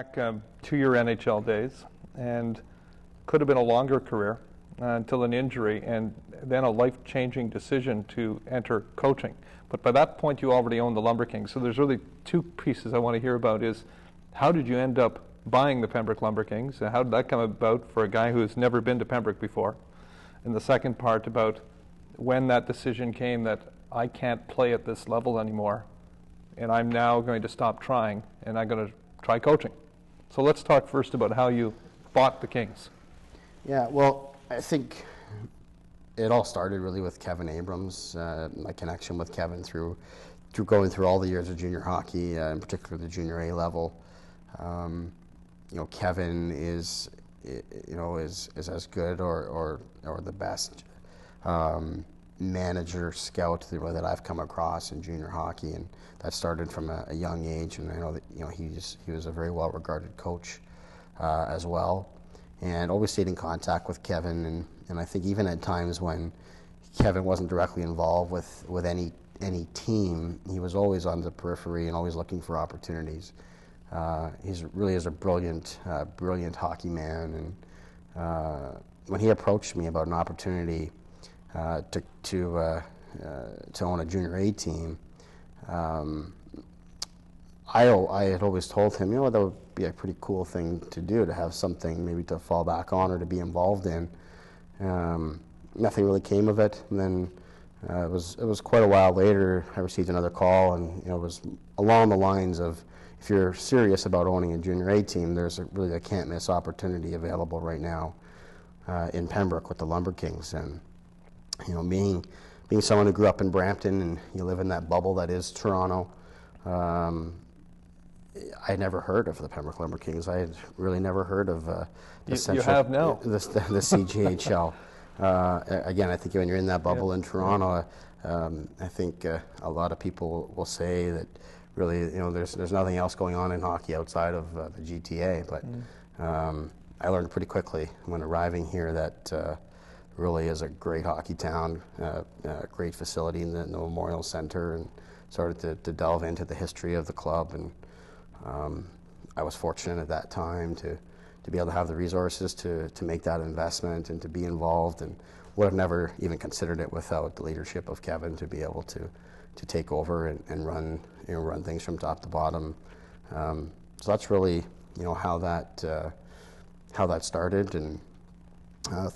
back to your NHL days, and could have been a longer career until an injury, and then a life-changing decision to enter coaching. But by that point, you already owned the Lumber Kings. So there's really two pieces I want to hear about: is how did you end up buying the Pembroke Lumber Kings? How did that come about for a guy who has never been to Pembroke before? And the second part about when that decision came that I can't play at this level anymore, and I'm now going to stop trying, and I'm going to try coaching. So let's talk first about how you bought the Kings. Yeah, well, I think it all started really with Kevin Abrams, my connection with Kevin through going through all the years of junior hockey, in particular the junior A level. Kevin is as good or the best manager, scout that I've come across in junior hockey, and that started from a young age. And I know that he was a very well regarded coach as well, and always stayed in contact with Kevin. And I think even at times when Kevin wasn't directly involved with any team, he was always on the periphery and always looking for opportunities. He's really is a brilliant hockey man, and when he approached me about an opportunity to own a junior A team, I had always told him, that would be a pretty cool thing to do, to have something maybe to fall back on or to be involved in. Nothing really came of it, and then it was quite a while later I received another call, and it was along the lines of, if you're serious about owning a junior A team, there's really a can't miss opportunity available right now in Pembroke with the Lumber Kings. And being someone who grew up in Brampton and you live in that bubble that is Toronto, I had never heard of the Pembroke Lumber Kings. I had really never heard of the CGHL. Again, I think when you're in that bubble in Toronto, I think a lot of people will say that really, there's nothing else going on in hockey outside of the GTA. But I learned pretty quickly when arriving here that really is a great hockey town, a great facility in the Memorial Center, and started to delve into the history of the club. And I was fortunate at that time to be able to have the resources to make that investment and to be involved, and would have never even considered it without the leadership of Kevin to be able to take over and run things from top to bottom. So that's really how that started. And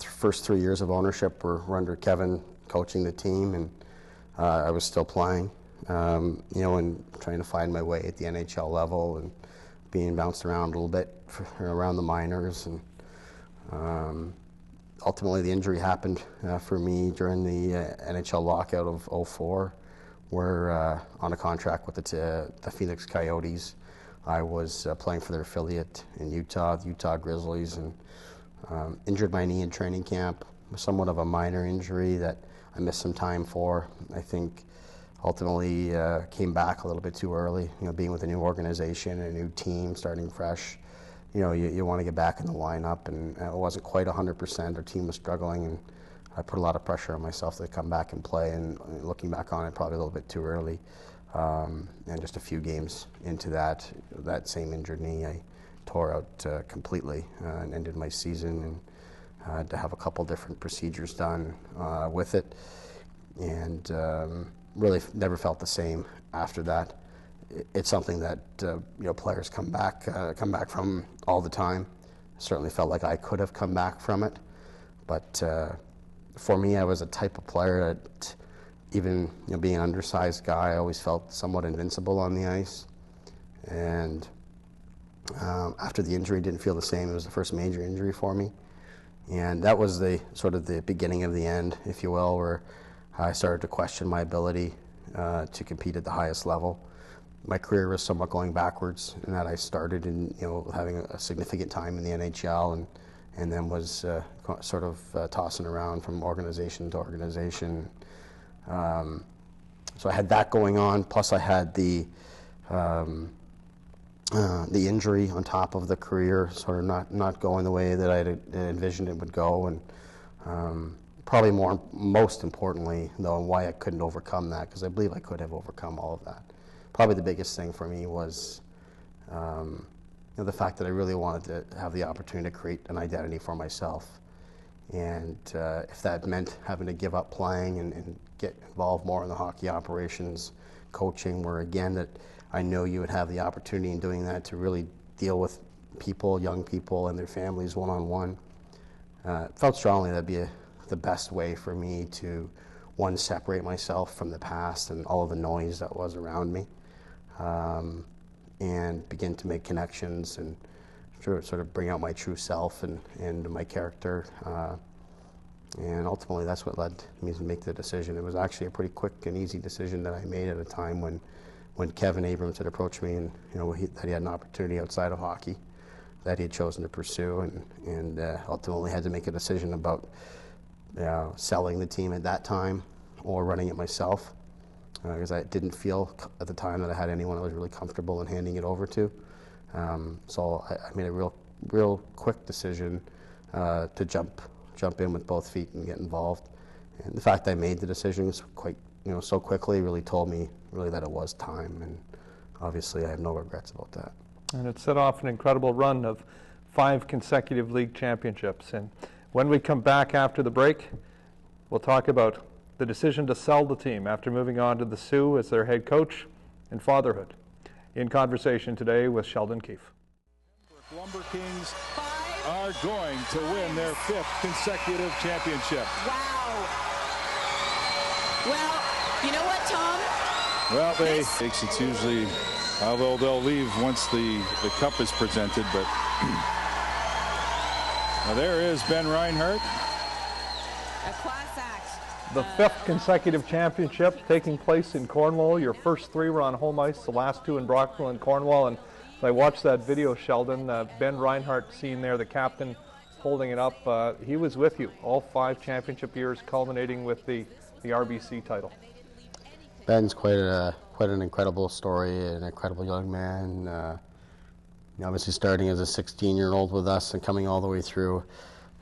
first 3 years of ownership were under Kevin coaching the team, and I was still playing, and trying to find my way at the NHL level and being bounced around a little bit around the minors. And ultimately the injury happened for me during the NHL lockout of 2004, where on a contract with the Phoenix Coyotes. I was playing for their affiliate in Utah, the Utah Grizzlies, and injured my knee in training camp, somewhat of a minor injury that I missed some time for. I think ultimately came back a little bit too early, being with a new organization, a new team, starting fresh. You want to get back in the lineup, and it wasn't quite 100%. Our team was struggling, and I put a lot of pressure on myself to come back and play, and looking back on it, probably a little bit too early. And just a few games into that same injured knee, I tore out completely and ended my season, and had to have a couple different procedures done with it, and really never felt the same after that. It's something that players come back from all the time. Certainly felt like I could have come back from it, but for me, I was a type of player that, even being an undersized guy, I always felt somewhat invincible on the ice. And after the injury, didn't feel the same. It was the first major injury for me, and that was the sort of the beginning of the end, if you will, where I started to question my ability to compete at the highest level. My career was somewhat going backwards in that I started in having a significant time in the NHL, and then was sort of tossing around from organization to organization. So I had that going on, plus I had the injury on top of the career, sort of not going the way that I had envisioned it would go. And probably most importantly, though, why I couldn't overcome that, because I believe I could have overcome all of that. Probably the biggest thing for me was the fact that I really wanted to have the opportunity to create an identity for myself. And if that meant having to give up playing and get involved more in the hockey operations, coaching, where again that I know you would have the opportunity in doing that to really deal with people, young people and their families one-on-one. Felt strongly that'd be the best way for me to, one, separate myself from the past and all of the noise that was around me, and begin to make connections and sort of bring out my true self and my character. And ultimately that's what led me to make the decision. It was actually a pretty quick and easy decision that I made at a time when Kevin Abrams had approached me and that he had an opportunity outside of hockey that he had chosen to pursue, and ultimately had to make a decision about selling the team at that time or running it myself, because I didn't feel at the time that I had anyone I was really comfortable in handing it over to. So I made a real quick decision to jump in with both feet and get involved. And the fact I made the decision quite so quickly really told me really that it was time, and obviously I have no regrets about that. And it set off an incredible run of 5 consecutive league championships. And when we come back after the break, we'll talk about the decision to sell the team after moving on to the Sioux as their head coach and fatherhood. In conversation today with Sheldon Keefe. Lumber Kings are going to win their 5th consecutive championship. Wow. Well, you know what, Tom? Well, it's usually, although they'll leave once the cup is presented, but well, there is Ben Reinhardt. A class act. The 5th consecutive championship taking place in Cornwall. Your first 3 were on home ice, the last 2 in Brockville and Cornwall. And as I watched that video, Sheldon, Ben Reinhardt seen there, the captain holding it up, he was with you all 5 championship years, culminating with the RBC title. Ben's quite an incredible story, an incredible young man. Obviously starting as a 16-year-old with us and coming all the way through.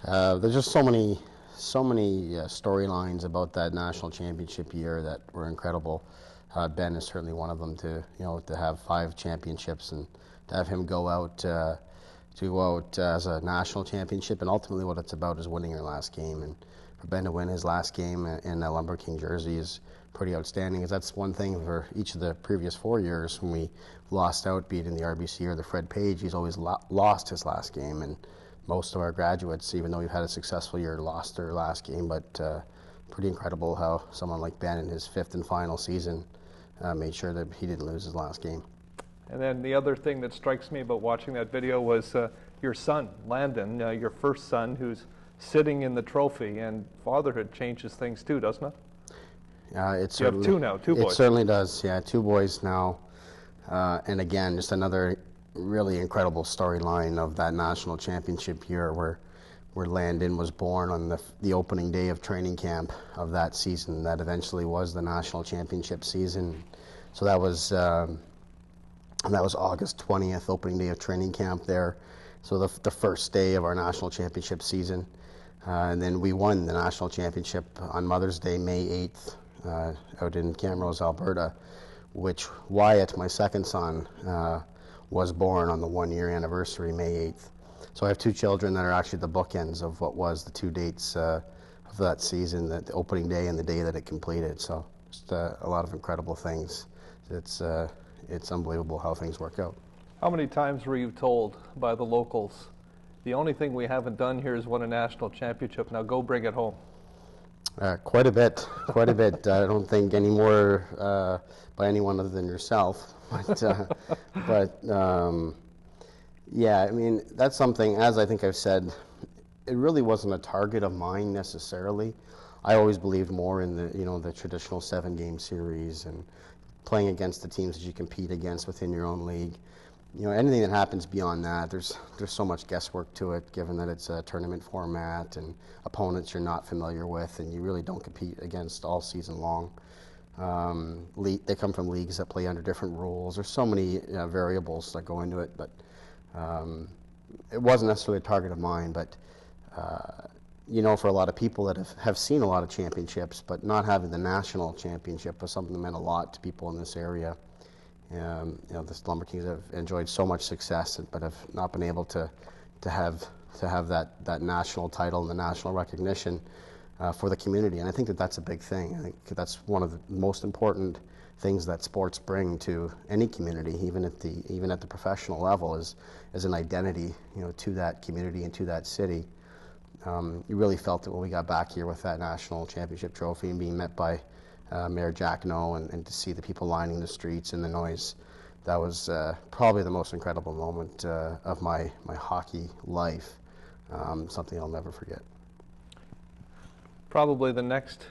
There's just so many storylines about that national championship year that were incredible. Ben is certainly one of them. To have 5 championships and to have him go out as a national championship, and ultimately what it's about is winning your last game. And for Ben to win his last game in a Lumber King jersey is pretty outstanding, because that's one thing for each of the previous 4 years when we lost out, be it in the RBC or the Fred Page, he's always lost his last game, and most of our graduates, even though we've had a successful year, lost their last game. But pretty incredible how someone like Ben in his 5th and final season made sure that he didn't lose his last game. And then the other thing that strikes me about watching that video was your son, Landon, your first son, who's sitting in the trophy, and fatherhood changes things too, doesn't it? You have 2 now, 2 boys. It certainly does, yeah, 2 boys now. And again, just another really incredible storyline of that national championship year where Landon was born on the opening day of training camp of that season that eventually was the national championship season. So that was August 20th, opening day of training camp there. So the first day of our national championship season. And then we won the national championship on Mother's Day, May 8th, out in Camrose, Alberta, which Wyatt, my second son, was born on the 1-year anniversary, May 8th. So I have 2 children that are actually the bookends of what was the 2 dates of that season, the opening day and the day that it completed. So just a lot of incredible things. It's unbelievable how things work out. How many times were you told by the locals, the only thing we haven't done here is won a national championship, now go bring it home? Quite a bit. I don't think any more by anyone other than yourself. But yeah, I mean, that's something, as I think I've said, it really wasn't a target of mine necessarily. I always believed more in the traditional 7-game series and playing against the teams that you compete against within your own league. Anything that happens beyond that, there's so much guesswork to it, given that it's a tournament format and opponents you're not familiar with, and you really don't compete against all season long. They come from leagues that play under different rules. There's so many variables that go into it, but it wasn't necessarily a target of mine. But for a lot of people that have seen a lot of championships, but not having the national championship was something that meant a lot to people in this area. This Lumber Kings have enjoyed so much success, but have not been able to have that national title and the national recognition for the community. And I think that's a big thing. I think that's one of the most important things that sports bring to any community, even at the professional level, is an identity, to that community and to that city. You really felt it when we got back here with that national championship trophy and being met by Mayor Jack No, and to see the people lining the streets and the noise. That was probably the most incredible moment of my hockey life, something I'll never forget. Probably the next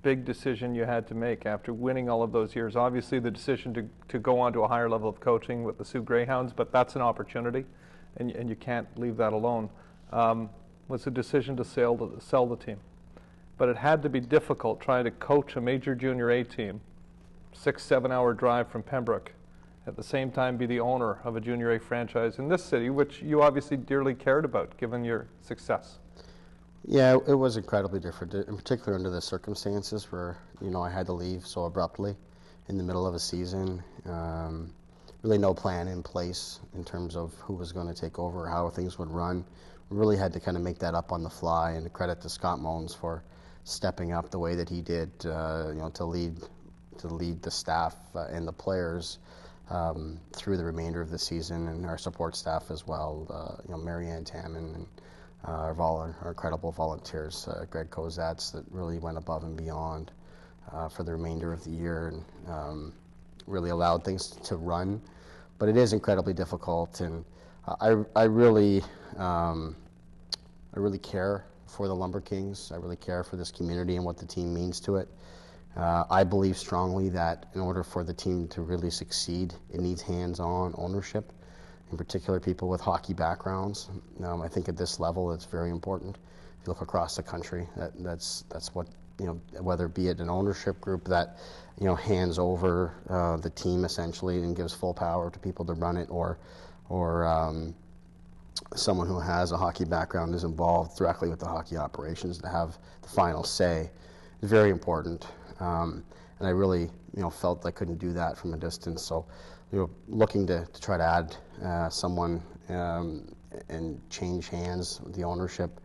big decision you had to make after winning all of those years, obviously the decision to go on to a higher level of coaching with the Sioux Greyhounds, but that's an opportunity, and you can't leave that alone, was the decision to sell the team. But it had to be difficult trying to coach a major junior A team, 6-7 hour drive from Pembroke, at the same time be the owner of a junior A franchise in this city, which you obviously dearly cared about given your success. Yeah, it was incredibly different, in particular under the circumstances where, I had to leave so abruptly in the middle of a season. Really no plan in place in terms of who was going to take over or how things would run. We really had to kind of make that up on the fly, and credit to Scott Moans for stepping up the way that he did, to lead the staff and the players through the remainder of the season, and our support staff as well. Marianne Tamman and our incredible volunteers, Greg Kozats, that really went above and beyond for the remainder of the year, and really allowed things to run. But it is incredibly difficult, and I really care for the Lumber Kings. I really care for this community and what the team means to it. I believe strongly that in order for the team to really succeed, it needs hands-on ownership, in particular people with hockey backgrounds. I think at this level it's very important. If you look across the country, that's what, whether it be it an ownership group that hands over the team essentially and gives full power to people to run it, or someone who has a hockey background is involved directly with the hockey operations to have the final say, is very important. And I really felt I couldn't do that from a distance, so looking to try to add someone and change hands with the ownership,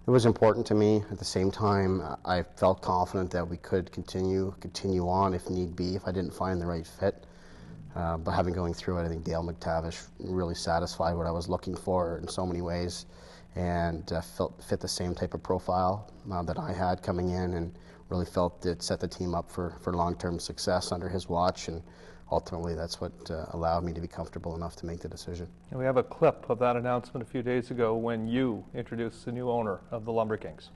it was important to me. At the same time, I felt confident that we could continue on if need be, if I didn't find the right fit. But having going through it, I think Dale McTavish really satisfied what I was looking for in so many ways, and fit the same type of profile that I had coming in, and really felt it set the team up for long-term success under his watch, and ultimately that's what allowed me to be comfortable enough to make the decision. And we have a clip of that announcement a few days ago when you introduced the new owner of the Lumber Kings.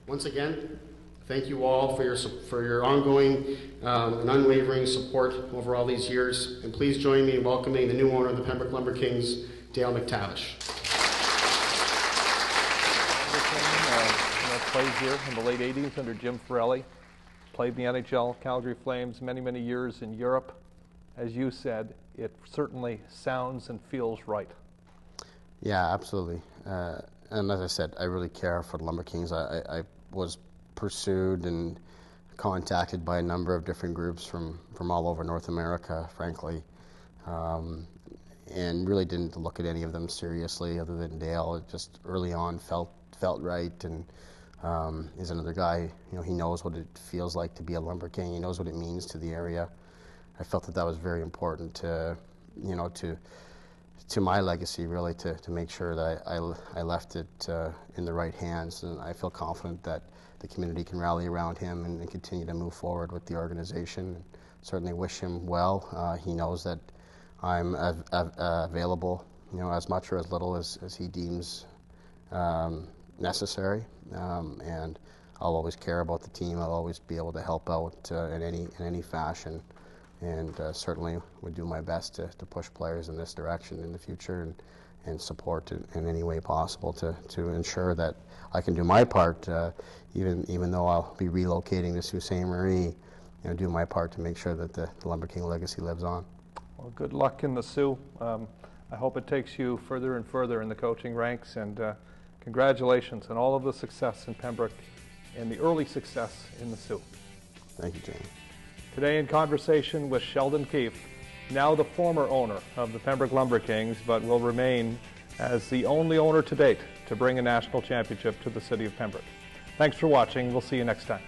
Once again, thank you all for your ongoing and unwavering support over all these years, and please join me in welcoming the new owner of the Pembroke Lumber Kings, Dale McTavish. Played here in the late 80s under Jim Ferrelli, played in the NHL, Calgary Flames, many years in Europe. As you said, it certainly sounds and feels right. Yeah, absolutely. And as I said, I really care for the Lumber Kings. I was pursued and contacted by a number of different groups from all over North America, frankly, and really didn't look at any of them seriously other than Dale. It just early on felt right, and is another guy, he knows what it feels like to be a Lumber King. He knows what it means to the area. I felt that was very important to my legacy, really, to make sure that I left it in the right hands, and I feel confident that the community can rally around him and continue to move forward with the organization. Certainly wish him well. He knows that I'm available, as much or as little as he deems necessary, and I'll always care about the team. I'll always be able to help out in any fashion, and certainly would do my best to push players in this direction in the future, and support in any way possible to ensure that I can do my part, even though I'll be relocating to Sault Ste. Marie, do my part to make sure that the Lumber King legacy lives on. Well, good luck in the Sioux. I hope it takes you further and further in the coaching ranks, and congratulations on all of the success in Pembroke and the early success in the Sioux. Thank you, Jamie. Today in conversation with Sheldon Keefe, now the former owner of the Pembroke Lumber Kings, but will remain as the only owner to date to bring a national championship to the city of Pembroke. Thanks for watching. We'll see you next time.